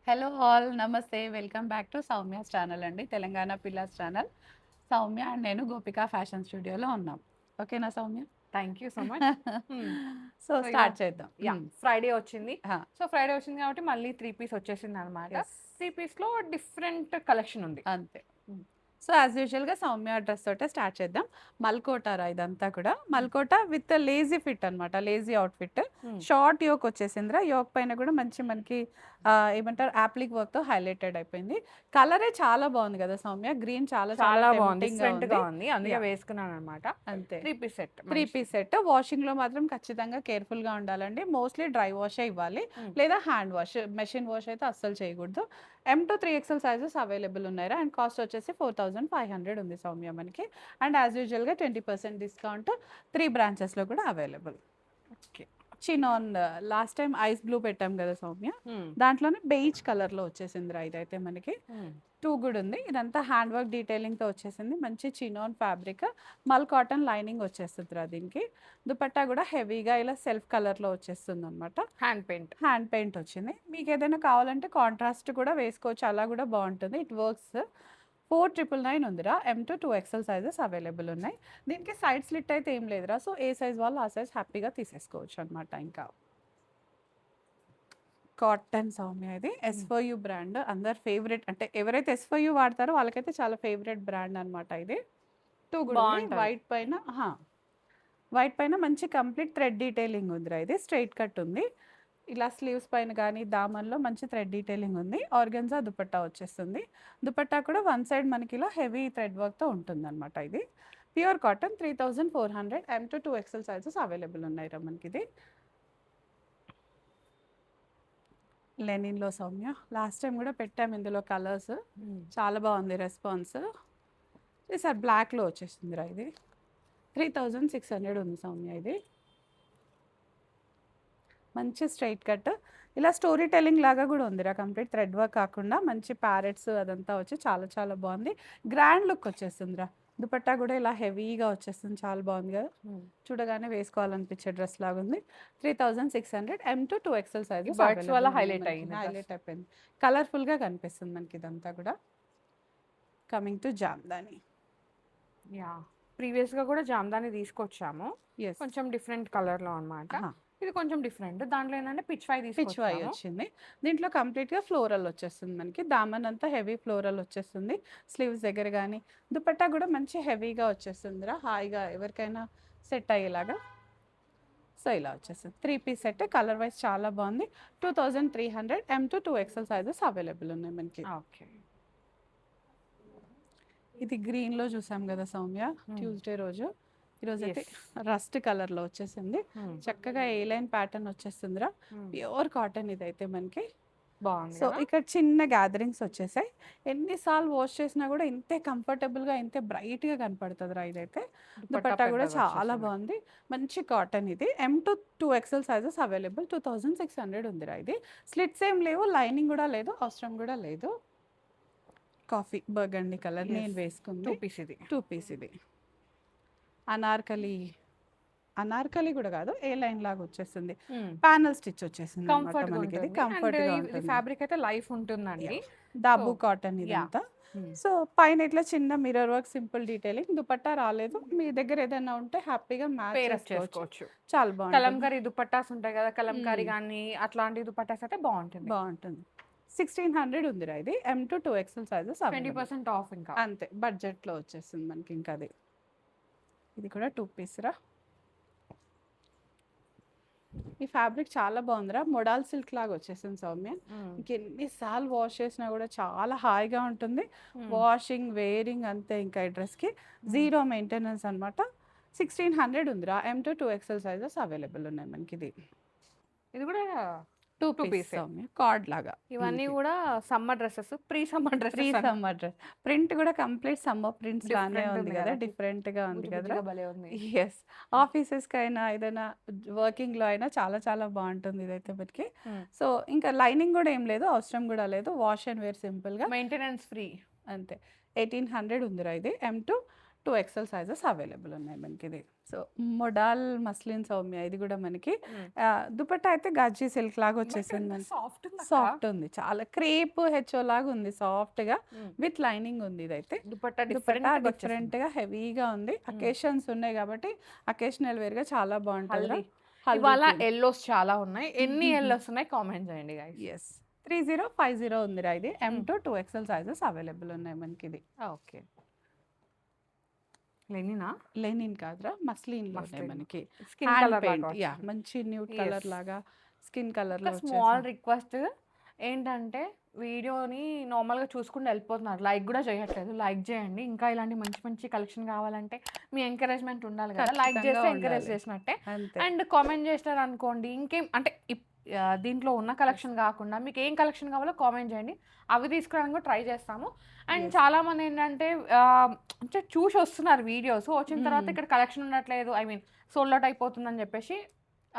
Hello all నమస్తే welcome back to Soumya's channel అండి Telangana పిల్లాస్ channel. Soumya and నేను గోపిక ఫ్యాషన్ స్టూడియోలో ఉన్నాం. ఓకేనా Soumya? Thank you so much. So so ఇక స్టార్ట్ చేద్దాం. ఫ్రైడే వచ్చింది. సో ఫ్రైడే వచ్చింది కాబట్టి మళ్ళీ 3 పీస్ వచ్చేసింది అనమాట. Yes. 3 పీస్‌లో డిఫరెంట్ కలెక్షన్ ఉంది. అంతే. సో యాజ్ యూజువల్గా సౌమ్య డ్రెస్ తోటే స్టార్ట్ చేద్దాం. మల్కోటారా ఇదంతా కూడా మల్కోటా విత్ లేజీ ఫిట్ అనమాట, లేజీ అవుట్ఫిట్. షార్ట్ యోక్ వచ్చేసిందిరా. యోక్ పైన కూడా మంచి మనకి ఏమంటారు యాప్లిక్ వర్క్ తో హైలైటెడ్ అయిపోయింది. కలరే చాలా బాగుంది కదా సౌమ్య, గ్రీన్ చాలా చాలా బాగుంది, tempting గా డిఫరెంట్ గా ఉంది. ఉంది. అందుకే Yeah. వేసుకున్నాను అనమాట. అంతే. 3 piece set. 3 piece set. Washing లో మాత్రం ఖచ్చితంగా కేర్ఫుల్ గా ఉండాలండి. మోస్ట్లీ డ్రై వాషే ఇవ్వాలి, లేదా హ్యాండ్ వాష్. మెషిన్ వాష్ అయితే అస్సలు చేయకూడదు. M to 3XL sizes available ఉన్నాయా. అండ్ కాస్ట్ వచ్చేసి 4500 ఉంది సౌమ్య మనకి. అండ్ యాజ్ యూజువల్గా 20% డిస్కౌంట్ 3 బ్రాంచెస్లో కూడా available. Okay. Chinon last time ice blue పెట్టాం కదా సౌమ్య, దాంట్లోనే బెయిజ్ కలర్లో వచ్చేసింది ఇదైతే మనకి. టూ గుడ్ ఉంది. ఇదంతా హ్యాండ్ వర్క్ డీటెయిలింగ్తో వచ్చేసింది. మంచి చినాన్ ఫ్యాబ్రిక్, మల్ కాటన్ లైనింగ్ వచ్చేస్తుంది దీనికి. దుపట్టా కూడా హెవీగా ఇలా సెల్ఫ్ కలర్లో వచ్చేస్తుంది అనమాట. హ్యాండ్ పెయింట్ వచ్చింది. మీకు ఏదైనా కావాలంటే కాంట్రాస్ట్ కూడా వేసుకోవచ్చు, అలా కూడా బాగుంటుంది. It works. 4999 ఉందిరా. M to 2XL sizes available ఉన్నాయి. దీనికి సైడ్ స్లిట్ అయితే ఏం లేదురా. సో ఏ సైజ్ వాళ్ళు ఆ సైజ్ హ్యాపీగా తీసేసుకోవచ్చు అనమాట. ఇంకా కాటన్ సౌమ్య ఇది S4U బ్రాండ్, అందరు ఫేవరెట్. అంటే ఎవరైతే S4U వాడతారో వాళ్ళకైతే చాలా ఫేవరెట్ బ్రాండ్ అనమాట ఇది. Too good. వైట్ పైన మంచి కంప్లీట్ థ్రెడ్ డీటెయిలింగ్ ఉందిరా. ఇది స్ట్రైట్ కట్ ఉంది. ఇలా స్లీవ్స్ పైన కానీ దామన్లో మంచి థ్రెడ్ డీటెయిలింగ్ ఉంది. ఆర్గన్జా దుపట్టా వచ్చేస్తుంది. దుపట్టా కూడా వన్ సైడ్ మనకి ఇలా హెవీ థ్రెడ్ వర్క్తో ఉంటుంది అనమాట. ఇది pure cotton. 3400. M to 2XL sizes available ఉన్నాయి రా మనకి. ఇది లెనిన్లో సౌమ్య లాస్ట్ టైం కూడా పెట్టాము ఇందులో కలర్స్. చాలా బాగుంది రెస్పాన్స్. సార్ బ్లాక్లో వచ్చేసింది రా. ఇది 3600 ఉంది సౌమ్య. ఇది మంచి స్ట్రైట్ కట్, ఇలా స్టోరీ టెల్లింగ్ లాగా కూడా ఉందిరా. కంప్లీట్ థ్రెడ్ వర్క్ కాకుండా మంచి ప్యారెట్స్ అదంతా వచ్చి చాలా చాలా బాగుంది. Grand look వచ్చేస్తుందిరా. దుపట్టా కూడా ఇలా హెవీగా వచ్చేస్తుంది, చాలా బాగుంది కదా. చూడగానే వేసుకోవాలనిపించే డ్రెస్ లాగా ఉంది. 3600. M to 2XL sizes highlight అయిపోయింది. కలర్ఫుల్గా కనిపిస్తుంది మనకి ఇదంతా కూడా. Coming to Jamdani. ప్రీవియస్ గా కూడా జామ్దాని తీసుకొచ్చాము, కొంచెం డిఫరెంట్ కలర్ లో అన్నమాట. ఇది కొంచెం డిఫరెంట్. దాంట్లో ఏంటంటే పిచ్ వై వచ్చింది. దీంట్లో కంప్లీట్గా ఫ్లోరల్ వచ్చేస్తుంది మనకి. దామన్ అంతా హెవీ ఫ్లోరల్ వచ్చేస్తుంది. స్లీవ్స్ దగ్గర కానీ దుపట్టా కూడా మంచి హెవీగా వచ్చేస్తుందిరా. హాయిగా ఎవరికైనా సెట్ అయ్యేలాగా. సో ఇలా వచ్చేస్తుంది 3 పీస్ సెట్. కలర్ వైజ్ చాలా బాగుంది. 2300. M to 2XL sizes available ఉన్నాయి మనకి. ఓకే. ఇది గ్రీన్లో చూసాం కదా సౌమ్య ట్యూస్డే రోజు. ఈరోజు అయితే రస్ట్ కలర్లో వచ్చేసింది. చక్కగా ఏ లైన్ ప్యాటర్న్ వచ్చేస్తుందిరా. ప్యూర్ కాటన్ ఇదైతే మనకి బాగుంది. సో ఇక్కడ చిన్న గ్యాదరింగ్స్ వచ్చేసాయి. ఎన్నిసార్లు వాష్ చేసినా కూడా ఇంతే కంఫర్టబుల్గా ఇంతే బ్రైట్గా కనపడుతుంది రా. ఇదైతే దుపట్టా కూడా చాలా బాగుంది. మంచి కాటన్ ఇది. M to 2XL sizes available. 2600 ఉందిరా. ఇది స్లిట్స్ ఏం లేవు, లైనింగ్ కూడా లేదు, అవసరం కూడా లేదు. కాఫీ బర్గండి కలర్ నేను వేసుకుంది. 2 పీస్ ఇది. అనార్కలి కూడా కాదు, ఏ లైన్ లాగా వచ్చేస్తుంది. ప్యానల్ స్టిచ్ వచ్చేసింది. కంఫర్ట్ ఫ్యాబ్రిక్ అయితే లైఫ్ ఉంటుందండి. దాబు కాటన్ ఇదంతా. సో పైన ఇట్లా చిన్న mirror work, simple detailing. Dupatta రాలేదు. మీ దగ్గర ఏదైనా ఉంటే హ్యాపీగా మ్యాచ్ చేసుకోవచ్చు. చాలా బాగుంది. కలంకారీ దుపట్టాస్ ఉంటాయి కదా, కలంకారీ కానీ అట్లాంటి దుపట్టాస్ అయితే బాగుంటుంది. 1600 ఉందిరా. ఇది M to 2XL sizes 20% of. ఇంకా అంతే బడ్జెట్లో వచ్చేస్తుంది మనకి. ఇంకా అది ఇది కూడా 2 పీస్ రా. ఈ ఫ్యాబ్రిక్ చాలా బాగుందిరా. మొడాల్ సిల్క్ లాగా వచ్చేసింది సౌమ్య. ఇంకెన్నిసార్లు వాష్ చేసినా కూడా చాలా హాయిగా ఉంటుంది. వాషింగ్ వేరింగ్ అంతే. ఇంకా ఈ డ్రెస్కి 0 మెయింటెనెన్స్ అనమాట. 1600 ఉందిరా. M to 2XL sizes available ఉన్నాయి మనకి. ఇది కూడా 2 పీస్ కార్డ్ లాగా. ఇవన్నీ కూడా summer dresses, pre summer dress. Print కూడా కంప్లీట్ సమ్మర్ ప్రింట్స్ లానే ఉంది కదా, డిఫరెంట్ గా ఉంది కదా. ఎస్, ఆఫీసెస్ కి అయినా ఏదైనా వర్కింగ్ లో అయినా చాలా చాలా బాగుంటుంది ఇదైతే మనకి. సో ఇంకా లైనింగ్ కూడా ఏం లేదు, అవసరం కూడా లేదు. వాష్ అండ్ వేర్ సింపుల్ గా, మెయింటెనెన్స్ ఫ్రీ. అంతే. 1800 ఉందిరా. ఇది M to XL sizes available ఉన్నాయి మనకి. ఇది సో మొడాల్ మస్లిన్ సౌమ్య, ఇది కూడా మనకి దుపట్టా అయితే గజ్జీ సిల్క్ లాగా వచ్చేసింది మనకి. సాఫ్ట్ ఉంది, చాలా క్రేప్ హెచ్ఓ లాగా ఉంది, సాఫ్ట్ గా విత్ లైనింగ్ ఉంది. ఇదైతే దుపట్టా డిఫరెంట్ గా హెవీగా ఉంది. అకేషన్స్ ఉన్నాయి కాబట్టి అకేషనల్ వేర్ గా చాలా బాగుంటుంది. ఇవాళ ఎల్లోస్ చాలా ఉన్నాయి. ఎన్ని ఎల్లోస్ ఉన్నాయి కామెంట్ చేయండి గైస్. ఎస్ 3050 ఉందిరా. ఇది M2 2XL సైజెస్ అవైలబుల్ ఉన్నాయి మనకి. ఇది ఓకే, లెనినా? లెనిన్ కాదురా, మస్లిన్ లో మనకి స్కిన్ కలర్ యా, మంచి న్యూడ్ కలర్ లాగా స్కిన్ కలర్ లో. స్మాల్ రిక్వెస్ట్ ఏంటంటే వీడియోని నార్మల్గా చూసుకుంటూ వెళ్ళిపోతున్నారు, లైక్ కూడా చేయట్లేదు. లైక్ చేయండి. ఇంకా ఇలాంటి మంచి మంచి కలెక్షన్ కావాలంటే మీ ఎంకరేజ్మెంట్ ఉండాలి కదా, లైక్ చేస్తే ఎంకరేజ్ చేసినట్టే. అండ్ కామెంట్ చేసినారు అనుకోండి, ఇంకేం అంటే దీంట్లో ఉన్న కలెక్షన్ కాకుండా మీకు ఏం కలెక్షన్ కావాలో కామెంట్ చేయండి, అవి తీసుకురావడానికి కూడా ట్రై చేస్తాము. అండ్ చాలా మంది ఏంటంటే అంటే చూసి వస్తున్నారు వీడియోస్, వచ్చిన తర్వాత ఇక్కడ కలెక్షన్ ఉండట్లేదు, ఐ మీన్ సోల్డ్ అవుట్ అయిపోతుందని చెప్పేసి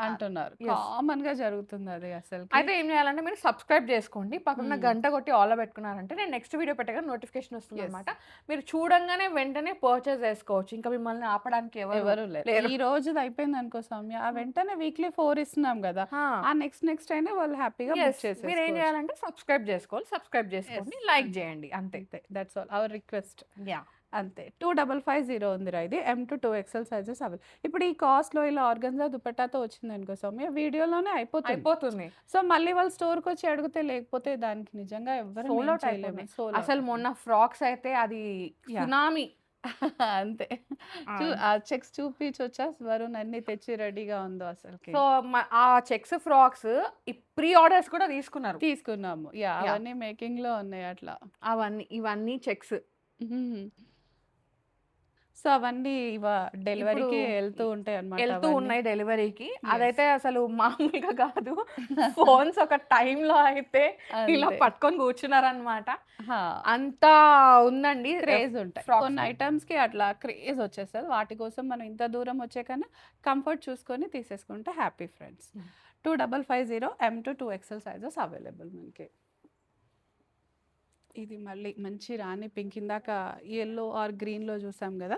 అంటున్నారు. కామన్ గా జరుగుతుంది అది అసలు. అయితే ఏం చేయాలంటే మీరు సబ్స్క్రైబ్ చేసుకోండి, పక్కన గంట కొట్టి ఆల్ పెట్టుకున్నారంటే నేను నెక్స్ట్ వీడియో పెట్టగా నోటిఫికేషన్ వస్తుంది అనమాట. మీరు చూడంగానే వెంటనే పర్చేస్ చేసుకోవచ్చు, ఇంకా మిమ్మల్ని ఆపడానికి ఎవరు లేరు. ఈ రోజు అయిపోయింది అనుకో సౌమ్య, ఆ వెంటనే వీక్లీ 4 ఇస్తున్నాం కదా, ఆ నెక్స్ట్ అయినా వాళ్ళు హ్యాపీగా బుక్ చేసేస్తారు. మీరు ఏం చేయాలంటే సబ్స్క్రైబ్ చేసుకోండి, లైక్ చేయండి, అంతే. That's all our request. Yeah, అంతే. 2550 ఉందిరా. ఇది M2 2XL సైజెస్ అవైలబుల్. ఇప్పుడు ఈ కాస్ట్ లో ఇలా ఆర్గన్జా దుపట్టాతో వచ్చింది అనుకో సౌమ్య, వీడియోలోనే అయిపోతుంది. సో మళ్ళీ వాళ్ళు స్టోర్ కి వచ్చి అడిగితే లేకపోతే దానికి నిజంగా ఎవరు చేయలేము. అసలు మొన్న ఫ్రాక్స్ అయితే అది సునామీ. అంతే. ఆ చెక్స్ చూపించొచ్చా వరుణ్, అన్ని తెచ్చి రెడీగా ఉందో అసలు. సో ఆ చెక్స్ ఫ్రాక్స్ ప్రీ ఆర్డర్స్ కూడా తీసుకున్నాము. యా, అవన్నీ మేకింగ్ లో ఉన్నాయి అట్లా. ఇవన్నీ చెక్స్. సో అవన్నీ డెలివరీకి వెళ్తూ ఉంటాయి ఉన్నాయి డెలివరీకి. అదైతే అసలు మామూలుగా కాదు, ఫోన్స్ ఒక టైంలో అయితే ఇలా పట్టుకొని కూర్చున్నారనమాట. అంతా ఉందండి, క్రేజ్ ఉంటాయి కొన్ని ఐటమ్స్ కి, అట్లా క్రేజ్ వచ్చేస్తుంది. వాటి కోసం మనం ఇంత దూరం వచ్చే కన్నా కంఫర్ట్ చూసుకొని తీసేసుకుంటే happy friends. 2550 M2 2XL sizes available మనకి. ఇది మళ్ళీ మంచి రాణి పింక్, ఇందాక ఎల్లో ఆర్ గ్రీన్ లో చూసాం కదా,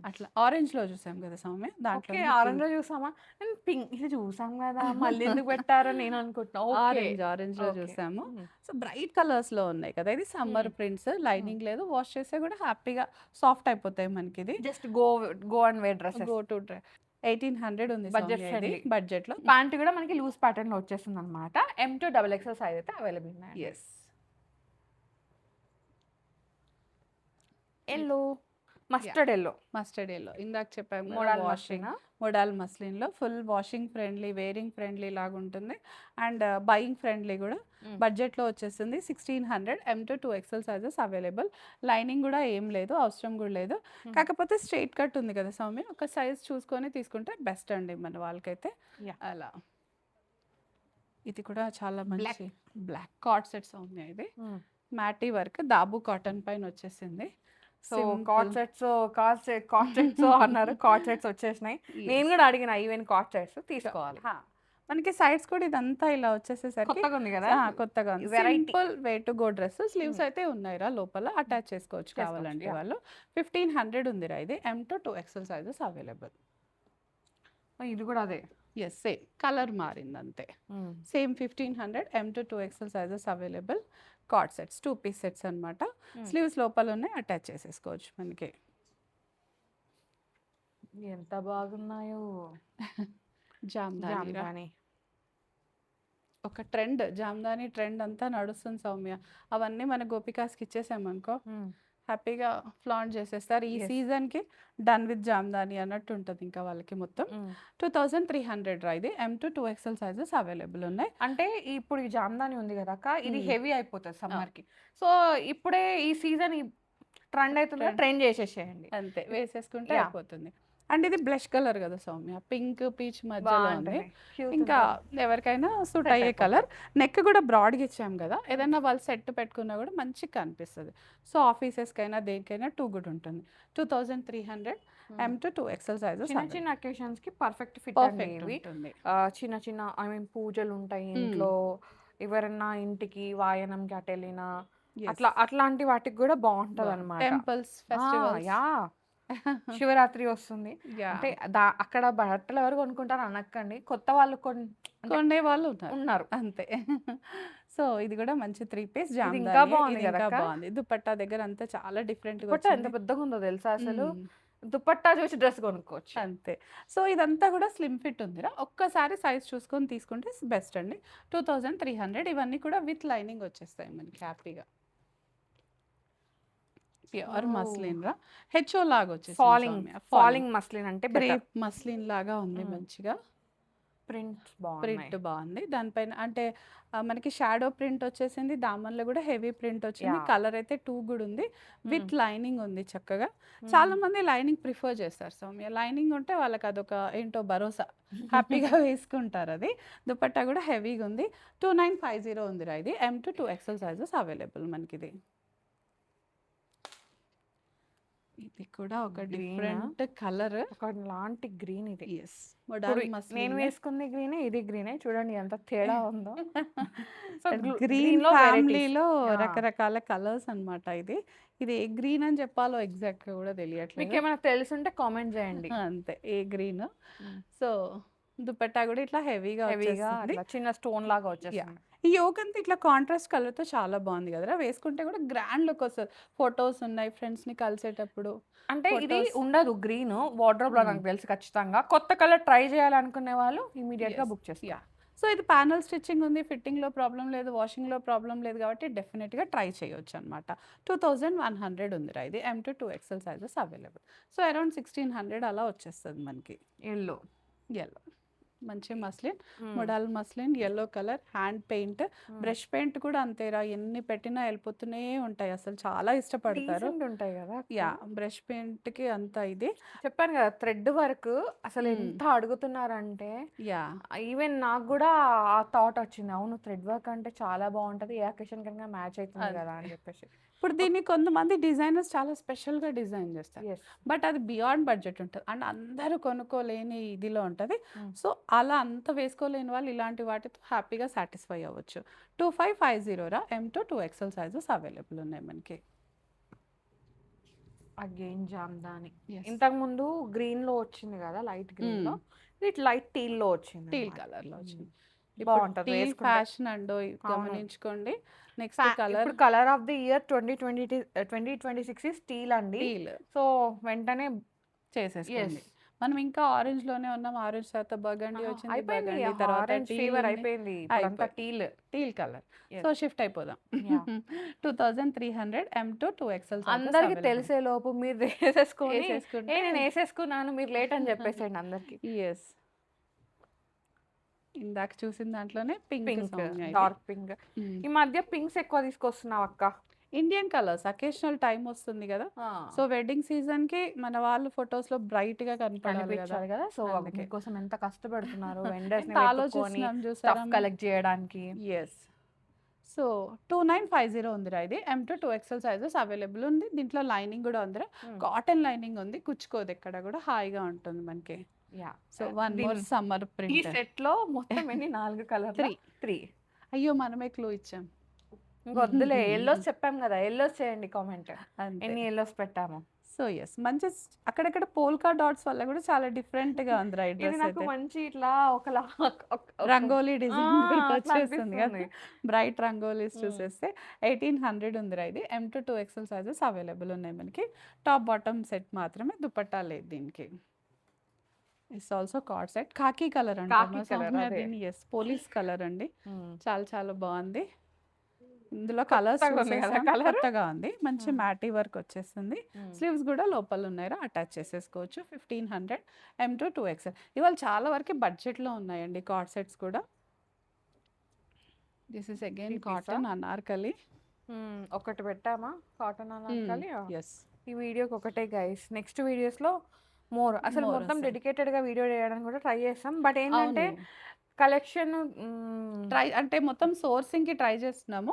అట్లా ఆరెంజ్ లో చూసాం కదా సౌమ్య. దాంట్లో ఆరెంజ్ లో చూసామా, పింక్ ఇది చూసాం కదా, మళ్ళీ ఎందుకు పెట్టారో నేను అనుకుంటున్నా. ఆరెంజ్ లో చూసాము. సో బ్రైట్ కలర్స్ లో ఉన్నాయి కదా. ఇది సమ్మర్ ప్రింట్స్, లైనింగ్ లేదు, వాష్ చేస్తే కూడా హ్యాపీగా సాఫ్ట్ అయిపోతాయి మనకి. ఇది just go and wear dress, go to dress. 1800 ఉంది బడ్జెట్ లో. ప్యాంట్ కూడా మనకి లూజ్ ప్యాటర్న్ లో వచ్చేస్తుంది అనమాట. M2 XXL సైజ్ అయితే అవైలబుల్ ఉన్నాయి. ఎస్. ఎల్లో, మస్టర్డ్ ఎల్లో ఇందాక చెప్పాము. మోడల్ మస్లిన్ లో full washing friendly, wearing friendly లాగా ఉంటుంది. అండ్ బయింగ్ ఫ్రెండ్లీ కూడా. బడ్జెట్ లో వచ్చేస్తుంది 1600. M2 2XL sizes available. Lining కూడా ఏం లేదు, అవసరం కూడా లేదు. కాకపోతే స్ట్రైట్ కట్ ఉంది కదా సౌమ్య, ఒక సైజ్ చూసుకొని తీసుకుంటే బెస్ట్ అండి మన వాళ్ళకైతే. అలా ఇది కూడా చాలా మంచి బ్లాక్ కార్డ్ సెట్ సౌమ్య. ఇది మ్యాటీ వర్క్ దాబు కాటన్ పైన వచ్చేసింది. సో కార్డ్ సెట్స్ అన్నారు, కార్డ్ సెట్స్ వచ్చేసినాయి. నేను కూడా అడిగిన ఈవెన్ కార్డ్ సెట్స్ తీసుకోవాలి. మనకి సైడ్స్ కూడా ఇదంతా ఇలా వచ్చేసేసరికి కొత్తగా ఉంది కదా, కొత్తగా ఉంది. Simple way to go dress. Sleeves అయితే ఉన్నాయిరా, లోపల అటాచ్ చేసుకోవచ్చు కావాలంటే వాళ్ళు. 1500 ఉందిరా. ఇది M2 2XL సైజెస్ అవైలబుల్. ఇది కూడా అదే. ఎస్, సేమ్ కలర్ మారింది అంతే. Same 1500 M2 2XL sizes available. Coord sets 2 piece sets అనమాట. స్లీవ్స్ లోపల ఉన్నాయి, అటాచ్ చేసేసుకోవచ్చు మనకి. ఎంత బాగున్నాయో. జామ్దాని ఒక ట్రెండ్, జామ్దాని ట్రెండ్ అంతా నడుస్తుంది సౌమ్య. అవన్నీ మన గోపికాస్కి ఇచ్చేసామనుకో, హ్యాపీగా ఫ్లాంట్ చేసేస్తారు. ఈ సీజన్ కి డన్ విత్ జామ్దాని అన్నట్టు ఉంటుంది ఇంకా వాళ్ళకి. మొత్తం 2300 రా. ఇది M2 2XL సైజెస్ అవైలబుల్ ఉన్నాయి. అంటే ఇప్పుడు ఈ జామ్దాని ఉంది కదా అక్క, ఇది హెవీ అయిపోతుంది సమ్మర్ కి. సో ఇప్పుడే ఈ సీజన్ ట్రెండ్ అవుతుంది, ట్రెండ్ చేసేసేయండి అంతే, వేసేసుకుంటే అయిపోతుంది. అండ్ ఇది బ్లష్ కలర్ కదా సౌమ్య, పింక్ పీచ్ మధ్యలో ఉంది. ఇంకా ఎవరికైనా సూట్ అయ్యే కలర్. నెక్ కూడా బ్రాడ్గా ఇచ్చాం కదా, ఏదైనా వాళ్ళు సెట్ పెట్టుకున్నా కూడా మంచిగా కనిపిస్తుంది. సో ఆఫీసెస్కైనా దేనికైనా టూ గుడ్ ఉంటుంది. 2300 M2 2XL సైజెస్. చిన్న అకేషన్స్ కి పర్ఫెక్ట్ ఫిట్ ఉంటుంది. చిన్న ఐ మీన్ పూజలు ఉంటాయి ఇంట్లో, ఎవరన్నా ఇంటికి వాయనంకి అటు వెళ్ళినా అట్లాంటి వాటికి కూడా బాగుంటది అనమాట. Temples, festivals. శివరాత్రి వస్తుంది. యాహ్! అంటే అక్కడ బట్టలు ఎవరు కొనుక్కుంటారు అనక్కండి. కొత్త వాళ్ళు అంటే కొనే వాళ్ళు ఉన్నారు. అంతే. సో, ఇది గూడా మంచి 3 పీస్ ఇది ఇంకా జామదాని. బాగుంది ఇది ఇంకా కదక్క. బావుంది. దుపట్టా దగ్గర అంతా చాలా డిఫరెంట్‌గా దుపట్టా ఎంత వచ్చింది. పెద్దగుందో తెలుసా అసలు. హ్మ్. దుపట్టా చూసి డ్రెస్ కొనుక్కోవచ్చు. అంతే. సో, ఇదంతా గూడా స్లిమ్ ఫిట్ ఉందిరా. ఒక్కసారి సైజ్ చూసుకొని తీసుకుంటే బెస్ట్ అండి. 2300 ఇవన్నీ కూడా విత్ లైనింగ్ వచ్చేస్తాయి మనకి హ్యాపీగా. ప్యూర్ ఓహ్! మస్లిన్ రా. హెచ్‌ఓ లాగా వచ్చేసింది ఫాలింగ్ సౌమ్య. ఫాలింగ్ మస్లిన్ అంటే బెటర్. క్రేప్ మస్లిన్ లాగా ఉంది మంచిగా. ప్రింట్స్ బాగున్నాయి. ప్రింట్ బావుంది. దానిపైన అంటే మనకి షాడో ప్రింట్ వచ్చేసింది. దామన్‌లో గూడా హెవీ ప్రింట్ వచ్చింది. యాహ్! కలర్ అయితే 2 గూడా ఉంది. హ్మ్. విత్ లైనింగ్ ఉంది చక్కగా. హ్మ్. చాలామంది లైనింగ్ ప్రిఫర్ చేస్తారు సౌమ్య. లైనింగ్ ఉంటే వాళ్ళకి అదొక ఏంటో భరోసా. హ్యాపీగా వేసుకుంటారది. దుపట్టా గూడా హెవీగా ఉంది. 2950 ఉందిరా ఇది. M to 2XL sizes available మనకిది. ఇది కూడా ఒక గ్రీనా? Different colour. ఒకలాంటి గ్రీన్ ఇది. యెస్. ఇప్పుడు మొడాల్ నేను మస్లిన్. వేసుకుంది గ్రీనే, ఇది గ్రీనే. చూడండి ఎంత తేడా ఉందో. సో, గ్రీన్ గ్రీన్‌లో వెరైటీస్. ఫ్యామిలీలో యాహ్! రకరకాల కలర్స్ అన్నమాట ఇది. ఇది ఏ గ్రీన్ అని చెప్పాలో ఎగ్జాక్ట్‌గా కూడా తెలియట్లేదు. మీకేమైనా తెలిసుంటే కామెంట్ చేయండి. అంతే ఏ గ్రీన్. హ్మ్. సో దుపట్టా కూడా ఇట్లా హెవీగా హెవీగా వచ్చేస్తుంది. అట్లా చిన్న స్టోన్ లాగా యాహ్! వచ్చేస్తుంది. ఈ యోక్ అంతా ఇట్లా కాంట్రాస్ట్ కలర్‌తో చాలా బాగుంది కదరా! వేసుకుంటే కూడా గ్రాండ్ లుక్ వస్తది. ఫోటోస్ ఉన్నాయి ఫ్రెండ్స్‌ని కలిసేటప్పుడు. అంటే ఇది ఫోటోస్. ఉండదు గ్రీన్. వార్డ్‌రోబ్‌లో నాకు తెలుసు ఖచ్చితంగా. కొత్త కలర్ ట్రై చేయాలనుకునే వాళ్ళు ఇమ్మీడియేట్‌గా యెస్. బుక్ చేసుకోండి. యాహ్! సో ఇది ప్యానెల్ స్టిచ్చింగ్ ఉంది. ఫిట్టింగ్‌లో ప్రాబ్లమ్ లేదు. వాషింగ్‌లో ప్రాబ్లమ్ లేదు కాబట్టి డెఫినిట్‌గా ట్రై చేయొచ్చనమాట. 2100 ఉందిరా ఇది. M to 2XL sizes available. So around 1600 అలా వచ్చేస్తది మనకి. యెల్లో. యెల్లో. మంచి muslin. Hmm. Modal muslin yellow colour hand paint. Hmm. Brush paint కూడా అంతేరా. ఎన్ని పెట్టినా వెళ్ళిపోతూనే ఉంటాయి. అసలు చాలా ఇష్టపడతారు. డీసెంట్ ఉంటాయి కదా అక్క. యాహ్! బ్రష్ పెయింట్‌కి అంత ఇది. చెప్పాను కదా థ్రెడ్ వర్క్ అసలు హ్మ్. ఎంత అడుగుతున్నారంటే యాహ్! ఈవెన్ నాకు కూడా ఆ థాట్ వచ్చింది. అవును థ్రెడ్ వర్క్ అంటే చాలా బాగుంటది. ఏ అకేషన్ కన్నా మ్యాచ్ అవుతుంది కదా అని అంతే. చెప్పేసి. ఇప్పుడు దీన్ని కొంతమంది డిజైనర్స్ చాలా స్పెషల్‌గా డిజైన్ చేస్తారు. యెస్. బట్ అది బియాండ్ బడ్జెట్ ఉంటది. అండ్ అందరూ కొనుక్కోలేని ఇదిలో ఉంటది. హ్మ్. సో, అలా అంత వేసుకోలేని వాళ్ళు ఇలాంటి వాటితో హ్యాపీగా సాటిస్ఫై అవ్వచ్చు. 2550 రా. ఎమ్ టు 2XL సైజెస్ అవైలబుల్ ఉన్నాయి మనకి. అగైన్ జామ్దాని. యెస్. ఇంతకుముందు గ్రీన్‌లో వచ్చింది కదా లైట్ గ్రీన్‌లో. ఇది లైట్ టీల్‌లో వచ్చింది టీల్ అన్నమాట. కలర్‌లో హ్మ్. వచ్చింది. ఇప్పుడు బాగుంటది టీల్ వేసుకుంటే. ఫ్యాషన్ అండోయ్ అవును. గమనించుకోండి. నెక్స్ట్ కలర్ ఇప్పుడు colour of the year 2026 is teal అండి. టీల్ సో వెంటనే చేసేసుకోండి. యెస్. మనం ఇంకా ఆరెంజ్‌లోనే ఉన్నాం. ఆరెంజ్ తర్వాత బర్గండీ వచ్చింది. అయిపోయింది. బర్గండీ తర్వాత ఆరెంజ్ టీల్ ఫీవర్ ఉంది. అయిపోయింది. ఇప్పుడంతా అయిపోయింది. Teal. Teal colour. Yes. So shift అయిపోదాం. Yeah! 2300 M to 2XL sizes అందరికి అవైలబుల్. తెలిసే లోపు మీరు వేసేసుకొని ఏసేసుకుంటే నేను వేసేసుకున్నాను మీరు లేట్ అని చెప్పేసేయండి అందరికి. యెస్. ఇందాక చూసిన దాంట్లోనే పింక్ పింక్, సౌమ్య ఇది. Dark pink. హ్మ్. ఈ మధ్య పింక్స్ ఎక్కువ తీసుకొస్తున్నావు అక్క. ఇండియన్ కలర్స్ అకేషనల్ టైమ్ వస్తుంది కదా! సో వెడ్డింగ్ సీజన్‌కి మన వాళ్ళు ఫోటోస్‌లో బ్రైట్‌గా కనపడాలి కదా! కనిపించాలి కదా! సో అందుకే. మీకోసం ఎంత కష్టపడుతున్నారు వెండర్స్‌ని ఎంత వెతుక్కొని ఆలోచిస్తున్నాం చూసారా స్టఫ్ మేము? కలెక్ట్ చేయడానికి. యెస్. సో 2950 ఉందిరా ఇది. M to 2XL sizes available ఉంది. దీంట్లో లైనింగ్ కూడా ఉందిరా. కాటన్ లైనింగ్ ఉంది. కుచ్చుకోదు ఎక్కడ కూడా హాయిగా ఉంటుంది మనకి. Yeah! So one more summer ఈ ప్రింట్. సెట్‌లో మొత్తం ఎన్ని 4 కలర్‌లా? 3. అయ్యో! మనమే క్లూ ఇచ్చాం. ఇంకొద్దులే యెల్లోస్ చెప్పాం కదా! యెల్లోస్ చేయండి కామెంట్. అంతే. ఎన్ని యెల్లోస్ పెట్టామో. So yes. మంచి అక్కడక్కడ పోల్కా డాట్స్ వల్ల కూడా చాలా డిఫరెంట్‌గా ఉందిరా ఈ ఇది డ్రెస్ నాకు అయితే. మంచి ఇట్లా ఒకలా రంగోలీ డిజైన్ అట్లా గుర్తొచ్చేస్తుంది కదా! అనిపిస్తుంది. బ్రైట్ రంగోలీస్ హ్మ్. చూసేస్తే 1800 ఉందిరా ఇది. M to 2XL sizes available ఉన్నాయి మనకి. టాప్ బాటమ్ సెట్ మాత్రమే. దుపట్టా లేదు దీనికి. It's also cord set. Khaki colour అంటామా ఖాకీ కలర్ సౌమ్య అదే. దీన్ని? యెస్. పోలీస్ కలర్ అండి. హ్మ్. చాలా చాలా బాగుంది. ఇందులో కలర్స్ కొత్తగా ఉంది కదా చూసేసాం. కలర్. కొత్తగా ఉంది. మంచి హ్మ్. మ్యాటీ వర్క్ వచ్చేసింది. హ్మ్. స్లీవ్స్ కూడా లోపల ఉన్నాయిరా. అటాచ్ చేసేసుకోవచ్చు. 1500 ఎమ్ టు 2XL. ఇవాళ చాలా వరకు బడ్జెట్‌లో ఉన్నాయండి కార్డ్ సెట్స్ కూడా. This is again 3 Pisa? Cotton Anarkali. ఒకటి పెట్టామా కాటన్ అనార్కలి. యెస్. ఈ వీడియోకి ఒకటే గైస్. నెక్స్ట్ వీడియోస్‌లో మోర్ అసలు మోర్ మొత్తం అసలు. డెడికేటెడ్‌గా వీడియో చేయడానికి కూడా ట్రై చేస్తాం. బట్ ఏంటంటే అవును. కలెక్షన్ ట్రై అంటే మొత్తం సోర్సింగ్‌కి ట్రై చేస్తున్నాము.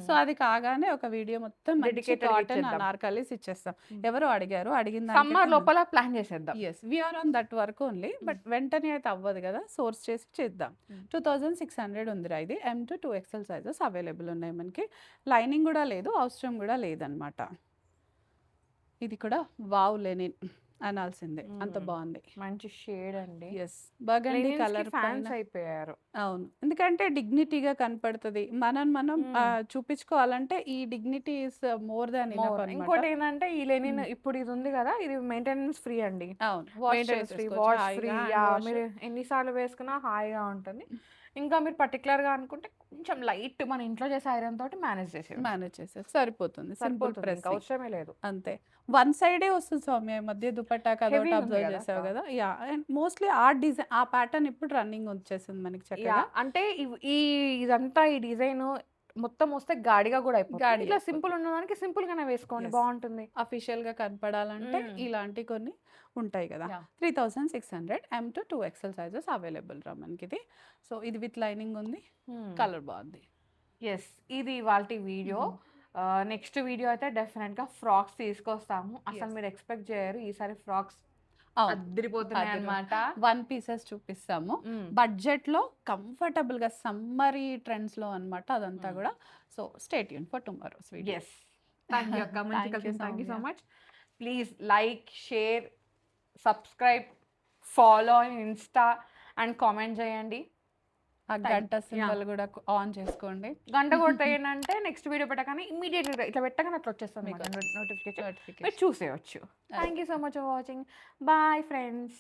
సో అది కాగానే ఒక వీడియో మొత్తం మంచి డెడికేటెడ్‌గా కాటన్ ఇచ్చేద్దాం. అనార్కలీస్ ఇచ్చేస్తాం. హ్మ్. ఎవరో అడిగారు. అడిగిన సమ్మర్ దానికైతే లోపల ప్లాన్ చేసేద్దాం. Yes. We are on that work only. But వెంటనే అయితే అవ్వదు కదా! సోర్స్ చేసి చేద్దాం. 2600 ఉందిరా ఇది. M to 2XL sizes available ఉన్నాయి మనకి. లైనింగ్ కూడా లేదు. అవసరం కూడా లేదనమాట. ఇది కూడా వావ్ లెనిన్. అనాల్సిందే, అంత బాగుంది. మంచి షేడ్ అండి. ఎస్, బర్గండీ కలర్ ఫ్యాన్స్ అయిపోయారు. అవును, ఎందుకంటే డిగ్నిటీగా కనపడుతుంది. మనం చూపించుకోవాలంటే ఈ dignity is more than enough అన్నమాట. ఇంకోటి ఏంటంటే ఈ లెనిన్ ఇప్పుడు ఇది ఉంది కదా, ఇది మెయింటెనెన్స్ ఫ్రీ అండి. అవును, మెయింటెనెన్స్ ఫ్రీ, వాష్ ఫ్రీ. మీరు ఎన్నిసార్లు వేసుకున్నా హాయిగా ఉంటుంది. ఇంకా మీరు పర్టికులర్గా అనుకుంటే కొంచెం లైట్ మన ఇంట్లో చేసే ఐరన్ తోటి మేనేజ్ చేసేది సరిపోతుంది. సింపుల్ ప్రెస్, అవసరమే లేదు. అంతే. వన్ సైడే వస్తుంది సౌమ్య, ఈ మధ్య దుపట్టా కదొకటి అబ్జర్వ్ చేసావు కదా. యా, అండ్ మోస్ట్లీ ఆ డిజైన్, ఆ ప్యాటర్న్ ఇప్పుడు రన్నింగ్ వచ్చేసింది మనకి చక్కగా. అంటే ఇదంతా ఈ డిజైన్ మొత్తం వస్తే గాడిగా కూడా అయిపోతుంది. ఇట్లా సింపుల్ ఉన్నదానికి సింపుల్ గానే వేసుకోండి, బాగుంటుంది. అఫీషియల్ గా కనపడాలంటే ఇలాంటి కొన్ని ఉంటాయి కదా. 3600 M to 2XL sizes available రా మనకి ఇది. సో ఇది విత్ లైనింగ్ ఉంది, కలర్ బాగుంది. ఎస్, ఇది ఇవాళ వీడియో. నెక్స్ట్ వీడియో అయితే డెఫినెట్ గా ఫ్రాక్స్ తీసుకొస్తాము. అసలు మీరు ఎక్స్పెక్ట్ చేయరు, ఈసారి ఫ్రాక్స్ అదిరిపోతున్నాయి అన్నమాట. 1 పీసెస్ చూపిస్తాము బడ్జెట్ లో, కంఫర్టబుల్ గా సమ్మరీ ట్రెండ్స్ లో అన్నమాట అదంతా కూడా. So stay tune for tomorrow's video. Yes, thank you అక్క, thank you so much. Please like, share, subscribe, follow on Insta and comment చేయండి. ఆ గంట సింబల్ కూడా ఆన్ చేసుకోండి. గంట కొడితే ఏంటంటే నెక్స్ట్ వీడియో పెట్టగానే ఇమీడియట్గా ఇట్లా పెట్టగానే అట్లా వచ్చేస్తుంది మీకు నోటిఫికేషన్, మీరు చూసేయచ్చు. Thank you so much for watching. Bye friends.